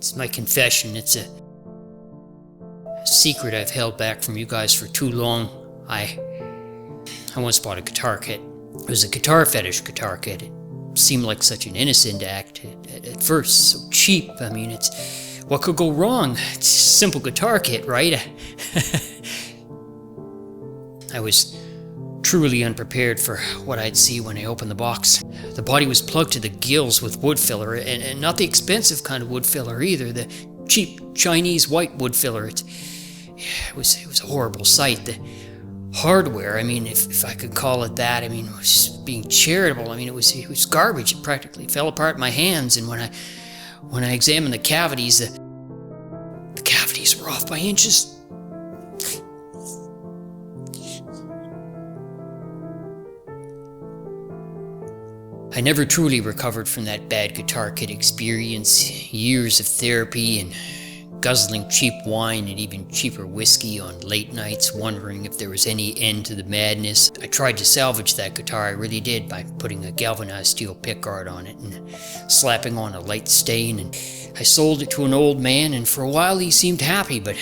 It's my confession. It's a secret I've held back from you guys for too long. I once bought a guitar kit. It was a guitar fetish guitar kit. It seemed like such an innocent act at first, so cheap. I mean, it's what could go wrong? It's a simple guitar kit, right? I was truly unprepared for what I'd see when I opened the box. The body was plugged to the gills with wood filler, and not the expensive kind of wood filler either, the cheap Chinese white wood filler. It was a horrible sight. The hardware, I mean, if I could call it that, I mean, it was just being charitable. I mean, it was garbage. It practically fell apart in my hands, and when I examined the cavities, the cavities were off by inches. I never truly recovered from that bad guitar kit experience. Years of therapy and guzzling cheap wine and even cheaper whiskey on late nights, wondering if there was any end to the madness. I tried to salvage that guitar, I really did, by putting a galvanized steel pickguard on it and slapping on a light stain, and I sold it to an old man, and for a while he seemed happy, but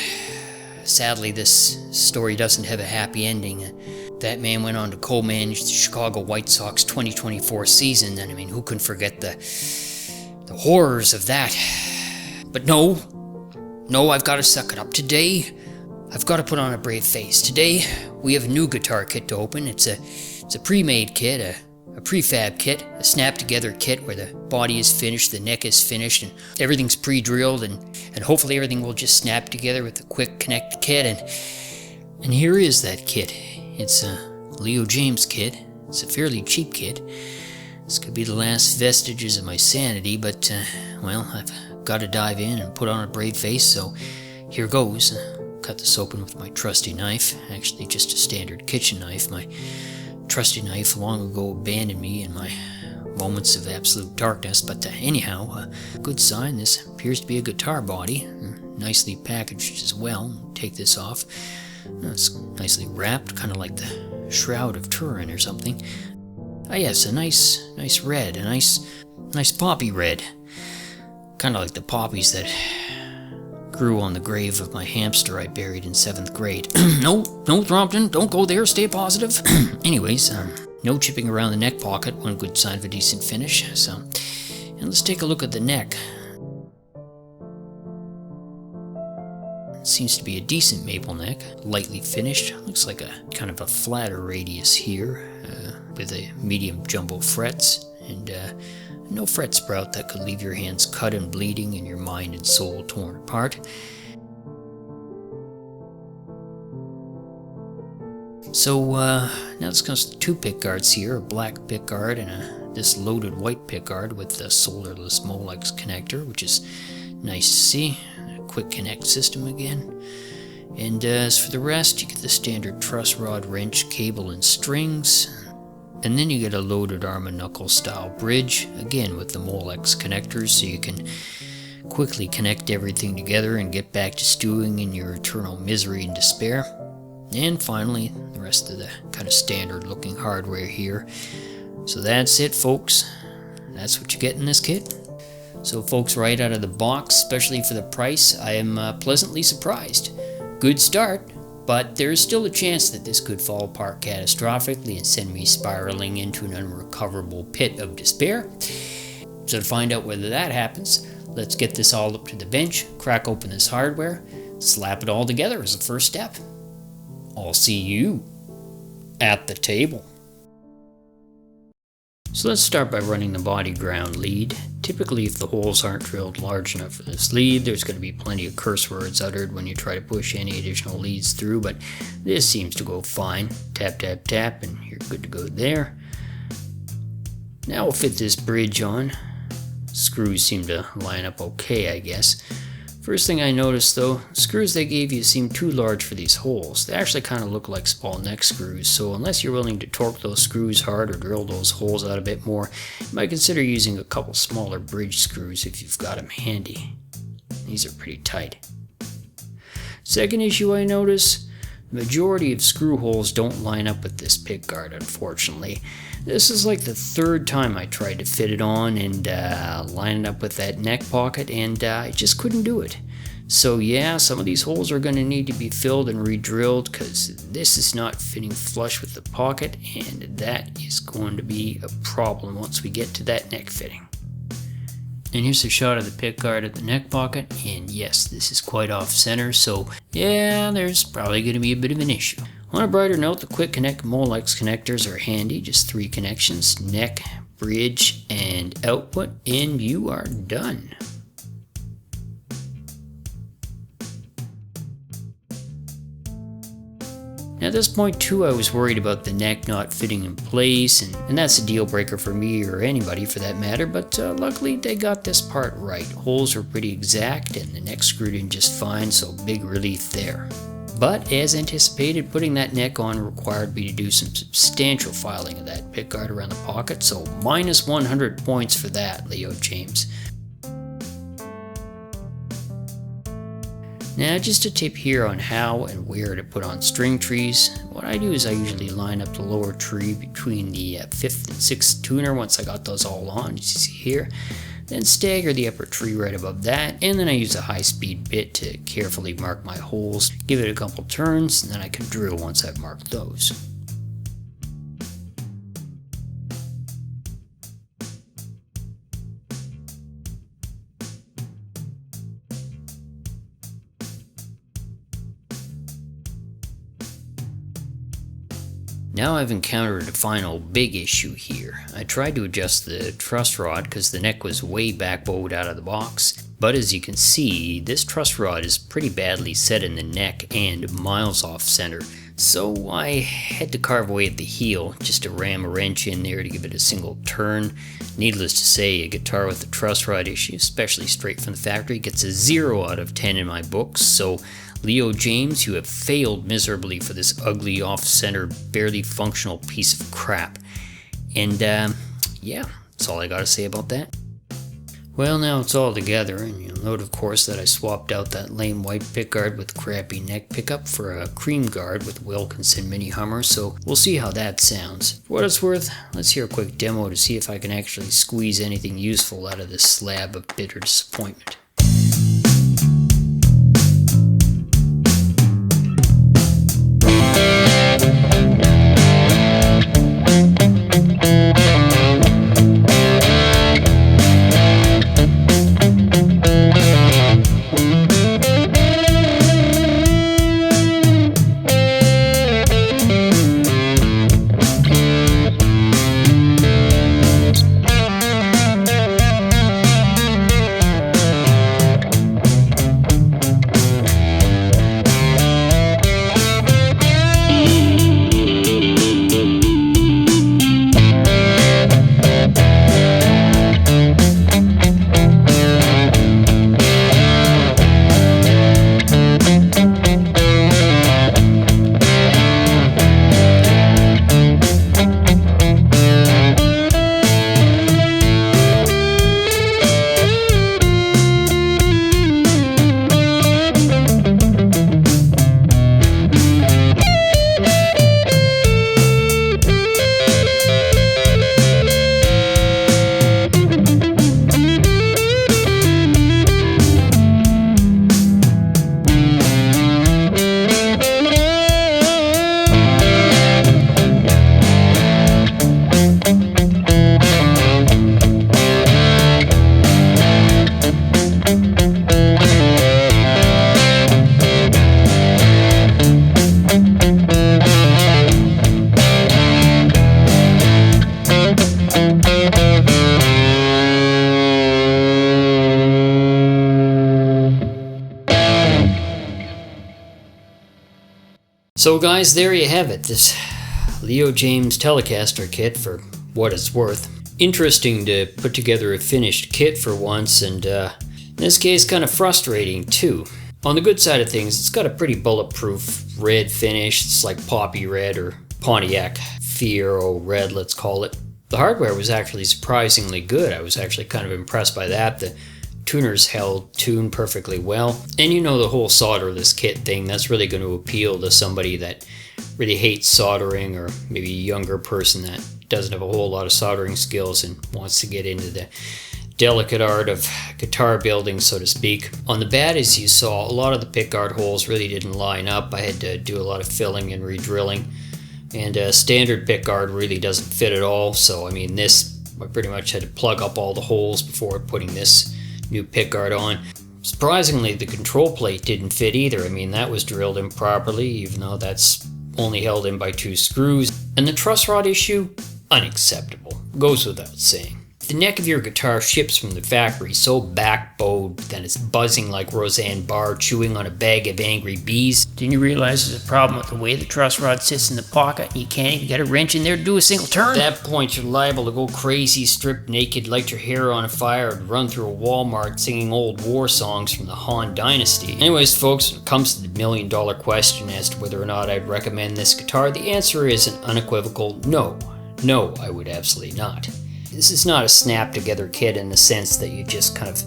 sadly this story doesn't have a happy ending. That man went on to co-manage the Chicago White Sox 2024 season, and I mean, who can forget the horrors of that? But no, I've got to suck it up. Today, I've got to put on a brave face. Today, we have a new guitar kit to open. It's a pre-made kit, a prefab kit, a snap-together kit where the body is finished, the neck is finished, and everything's pre-drilled, and hopefully everything will just snap together with a quick connect kit. And here is that kit. It's a Leo James kit. It's a fairly cheap kit. This could be the last vestiges of my sanity, but, well, I've got to dive in and put on a brave face, so here goes. Cut this open with my trusty knife. Actually, just a standard kitchen knife. My trusty knife long ago abandoned me in my moments of absolute darkness, but anyhow, good sign. This appears to be a guitar body. Nicely packaged as well. Take this off. It's nicely wrapped, kind of like the Shroud of Turin or something. Ah yes, a nice red, a nice poppy red. Kind of like the poppies that grew on the grave of my hamster I buried in 7th grade. No, Thrompton, don't go there, stay positive. Anyways, no chipping around the neck pocket, one good sign of a decent finish. So, and let's take a look at the neck. Seems to be a decent maple neck, lightly finished. Looks like a kind of a flatter radius here, with a medium jumbo frets, and no fret sprout that could leave your hands cut and bleeding and your mind and soul torn apart. So now this comes to 2 pickguards here, a black pickguard and this loaded white pickguard with the solderless Molex connector, which is nice to see. Quick connect system again. And as for the rest, you get the standard truss rod, wrench, cable, and strings. And then you get a loaded arm and knuckle style bridge, again with the Molex connectors, so you can quickly connect everything together and get back to stewing in your eternal misery and despair. And finally, the rest of the kind of standard looking hardware here. So that's it, folks. That's what you get in this kit. So folks, right out of the box, especially for the price, I am pleasantly surprised. Good start, but there's still a chance that this could fall apart catastrophically and send me spiraling into an unrecoverable pit of despair. So to find out whether that happens, let's get this all up to the bench, crack open this hardware, slap it all together as a first step. I'll see you at the table. So let's start by running the body ground lead. Typically, if the holes aren't drilled large enough for this lead, there's going to be plenty of curse words uttered when you try to push any additional leads through, but this seems to go fine. Tap, tap, tap, and you're good to go there. Now we'll fit this bridge on. Screws seem to line up okay, I guess. First thing I noticed though, screws they gave you seem too large for these holes. They actually kind of look like small neck screws, so unless you're willing to torque those screws hard or drill those holes out a bit more, you might consider using a couple smaller bridge screws if you've got them handy. These are pretty tight. Second issue I notice, The majority of screw holes don't line up with this pickguard, unfortunately. This is like the third time I tried to fit it on and line it up with that neck pocket, and I just couldn't do it. So yeah, some of these holes are going to need to be filled and re-drilled because this is not fitting flush with the pocket, and that is going to be a problem once we get to that neck fitting. And here's a shot of the pickguard at the neck pocket, and yes, this is quite off center, so yeah, there's probably going to be a bit of an issue. On a brighter note, the quick connect Molex connectors are handy, just 3 connections, neck, bridge, and output, and you are done. Now at this point too, I was worried about the neck not fitting in place, and that's a deal breaker for me or anybody for that matter, but luckily they got this part right. Holes were pretty exact and the neck screwed in just fine, so big relief there. But as anticipated, putting that neck on required me to do some substantial filing of that pickguard around the pocket, so minus 100 points for that, Leo James. Now just a tip here on how and where to put on string trees. What I do is I usually line up the lower tree between the 5th and 6th tuner once I got those all on, as you see here. Then stagger the upper tree right above that, and then I use a high-speed bit to carefully mark my holes, give it a couple turns, and then I can drill once I've marked those. Now I've encountered a final big issue here. I tried to adjust the truss rod because the neck was way back bowed out of the box, but as you can see, this truss rod is pretty badly set in the neck and miles off center. So I had to carve away at the heel just to ram a wrench in there to give it a single turn. Needless to say, a guitar with a truss rod issue, especially straight from the factory, gets a 0 out of 10 in my books, so Leo James, you have failed miserably for this ugly, off-center, barely functional piece of crap. And, yeah, that's all I gotta say about that. Well, now it's all together, and you'll note, of course, that I swapped out that lame white pickguard with crappy neck pickup for a cream guard with Wilkinson Mini Hummer, so we'll see how that sounds. For what it's worth, let's hear a quick demo to see if I can actually squeeze anything useful out of this slab of bitter disappointment. So guys, there you have it, this Leo James Telecaster kit for what it's worth. Interesting to put together a finished kit for once, and in this case kind of frustrating too. On the good side of things, it's got a pretty bulletproof red finish. It's like poppy red or Pontiac Fiero red, let's call it. The hardware was actually surprisingly good. I was actually kind of impressed by that. The tuners held tune perfectly well. And you know, the whole solderless kit thing, that's really going to appeal to somebody that really hates soldering, or maybe a younger person that doesn't have a whole lot of soldering skills and wants to get into the delicate art of guitar building, so to speak. On the bad, as you saw, a lot of the pickguard holes really didn't line up. I had to do a lot of filling and re-drilling, and standard pickguard really doesn't fit at all. So I mean, this, I pretty much had to plug up all the holes before putting this new pickguard on. Surprisingly, the control plate didn't fit either. I mean, that was drilled improperly, even though that's only held in by 2 screws. And the truss rod issue, unacceptable. Goes without saying. The neck of your guitar ships from the factory so backbowed that it's buzzing like Roseanne Barr chewing on a bag of angry bees. Didn't you realize there's a problem with the way the truss rod sits in the pocket and you can't even get a wrench in there to do a single turn? At that point, you're liable to go crazy, strip naked, light your hair on fire, and run through a Walmart singing old war songs from the Han Dynasty. Anyways, folks, when it comes to the million-dollar question as to whether or not I'd recommend this guitar, the answer is an unequivocal no. No, I would absolutely not. This is not a snap-together kit in the sense that you just kind of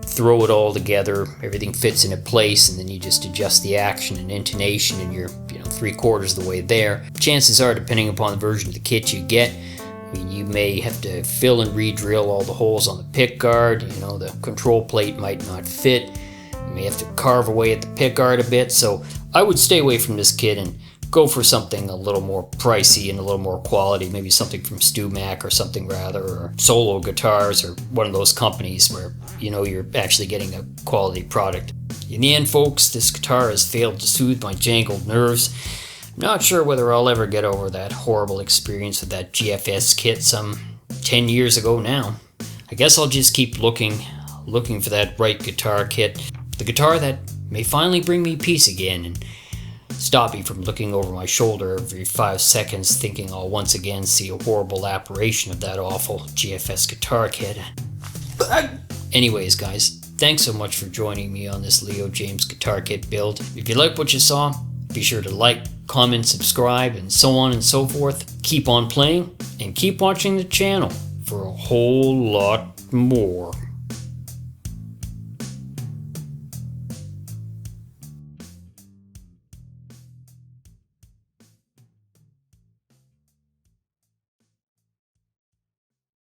throw it all together, everything fits into place, and then you just adjust the action and intonation, and you're 3/4 of the way there. Chances are, depending upon the version of the kit you get, I mean, you may have to fill and re-drill all the holes on the pickguard. The control plate might not fit. You may have to carve away at the pickguard a bit. So I would stay away from this kit and go for something a little more pricey and a little more quality, maybe something from StewMac or something rather, or Solo Guitars, or one of those companies where you're actually getting a quality product. In the end, folks, this guitar has failed to soothe my jangled nerves. I'm not sure whether I'll ever get over that horrible experience with that GFS kit some 10 years ago now. I guess I'll just keep looking for that right guitar kit, the guitar that may finally bring me peace again and stop me from looking over my shoulder every 5 seconds thinking I'll once again see a horrible apparition of that awful GFS guitar kit. Anyways, guys, thanks so much for joining me on this Leo James guitar kit build. If you like what you saw, be sure to like, comment, subscribe, and so on and so forth. Keep on playing, and keep watching the channel for a whole lot more.